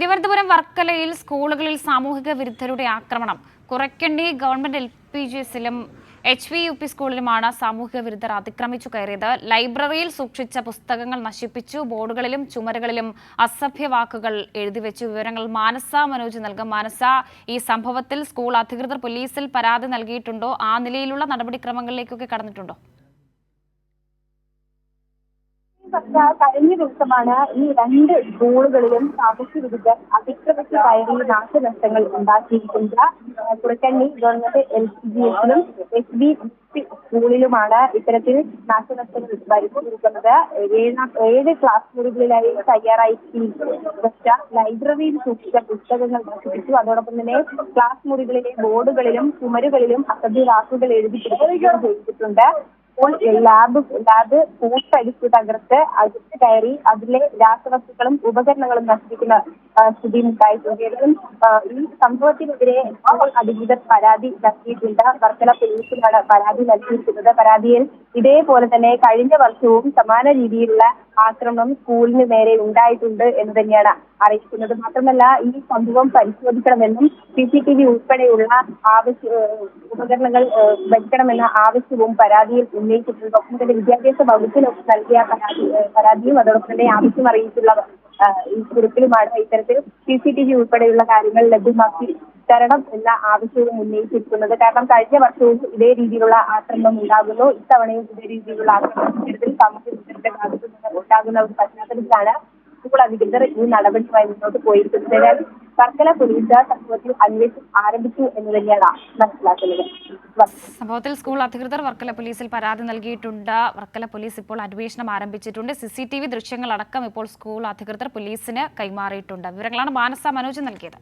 തിരുവനന്തപുരം വർക്കലയിൽ സ്കൂളുകളിൽ സാമൂഹിക വിരുദ്ധരുടെ ആക്രമണം. കുറയ്ക്കണ്ടി ഗവൺമെന്റ് LPGSലും HVUP സ്കൂളിലുമാണ് സാമൂഹിക വിരുദ്ധർ അതിക്രമിച്ചു കയറിയത്. ലൈബ്രറിയിൽ സൂക്ഷിച്ച പുസ്തകങ്ങൾ നശിപ്പിച്ചു. ബോർഡുകളിലും ചുമരുകളിലും അസഭ്യ വാക്കുകൾ എഴുതിവെച്ചു. വിവരങ്ങൾ മാനസ മനോജ് നൽകും. മാനസ, ഈ സംഭവത്തിൽ സ്കൂൾ അധികൃതർ പോലീസിൽ പരാതി നൽകിയിട്ടുണ്ടോ? ആ നിലയിലുള്ള നടപടിക്രമങ്ങളിലേക്കൊക്കെ കടന്നിട്ടുണ്ടോ? കഴിഞ്ഞ ദിവസമാണ് ഈ രണ്ട് സ്കൂളുകളിലും സാമൂഹ്യ വിരുദ്ധർ അതിക്രമിച്ച് കയറി നാശനഷ്ടങ്ങൾ ഉണ്ടാക്കിയിരിക്കുന്നത്. കുറക്കണ്ണി ഗവൺമെന്റ് LPGSലും HVUP സ്കൂളിലുമാണ് ഇത്തരത്തിൽ നാശനഷ്ടങ്ങൾ വരുത്തിയിരിക്കുന്നത്. 7 ക്ലാസ് മുറികളിലായി തയ്യാറായി വെച്ച ലൈബ്രറിയിൽ സൂക്ഷിച്ച പുസ്തകങ്ങൾ നശിപ്പിച്ചു. അതോടൊപ്പം തന്നെ ക്ലാസ് മുറികളിലെ ബോർഡുകളിലും ചുമരുകളിലും അസഭ്യ വാക്കുകൾ എഴുതി ചെയ്തിട്ടുണ്ട്. ലാബ് പൂട്ടടിച്ച് തകർത്ത് അകത്ത് കയറി അതിലെ രാസവസ്തുക്കളും ഉപകരണങ്ങളും നശിപ്പിക്കുന്ന സ്ഥിതി ഉണ്ടായിട്ടുണ്ട്. ഈ സംഭവത്തിനെതിരെ സ്കൂൾ അധികൃതർ പരാതി നൽകിയിട്ടുണ്ട്. വർക്കല പോലീസിലാണ് പരാതി നൽകിയിരിക്കുന്നത്. പരാതിയിൽ ഇതേപോലെ തന്നെ കഴിഞ്ഞ വർഷവും സമാന രീതിയിലുള്ള ആക്രമണം സ്കൂളിന് നേരെ ഉണ്ടായിട്ടുണ്ട് എന്ന് തന്നെയാണ് അറിയിക്കുന്നത്. മാത്രമല്ല, ഈ സംഭവം പരിശോധിക്കണമെന്നും CCTV ഉൾപ്പെടെയുള്ള ഉപകരണങ്ങൾ വെക്കണമെന്ന ആവശ്യവും പരാതിയിൽ ഉന്നയിച്ചിട്ടുണ്ട്. ഒപ്പം തന്നെ വിദ്യാഭ്യാസ വകുപ്പിനൊപ്പം നൽകിയ പരാതിയും അതോടൊപ്പം തന്നെ ആവശ്യം അറിയിച്ചുള്ള ഈ കുറിപ്പിലുമാണ് ഇത്തരത്തിൽ CCTV ഉൾപ്പെടെയുള്ള കാര്യങ്ങൾ ലഭ്യമാക്കി തരണം എന്ന ആവശ്യവും ഉന്നയിച്ചിരിക്കുന്നത്. കാരണം കഴിഞ്ഞ വർഷവും ഇതേ രീതിയിലുള്ള ആക്രമണം ഉണ്ടാകുന്നു. ഇത്തവണയും ഇതേ രീതിയിലുള്ള ആക്രമണം ഇത്തരത്തിൽ സാമൂഹ്യ വിരുദ്ധരുടെ ഭാഗത്തു നിന്ന് ഉണ്ടാകുന്ന ഒരു പശ്ചാത്തലത്തിലാണ് സ്കൂൾ അധികൃതർ ഈ നടപടിയുമായി മുന്നോട്ട് പോയിരിക്കുന്നത്. വർക്കല പോലീസ് സംഭവത്തിൽ അന്വേഷണം ആരംഭിച്ചു എന്ന് തന്നെയാണ് മനസ്സിലാക്കുന്നത്. സംഭവത്തിൽ സ്കൂൾ അധികൃതർ വർക്കല പോലീസിൽ പരാതി നൽകിയിട്ടുണ്ട്. വർക്കല പോലീസ് ഇപ്പോൾ അന്വേഷണം ആരംഭിച്ചിട്ടുണ്ട്. CCTV ദൃശ്യങ്ങളടക്കം ഇപ്പോൾ സ്കൂൾ അധികൃതർ പോലീസിന് കൈമാറിയിട്ടുണ്ട്. വിവരങ്ങളാണ് മാനസ മനോജ് നൽകിയത്.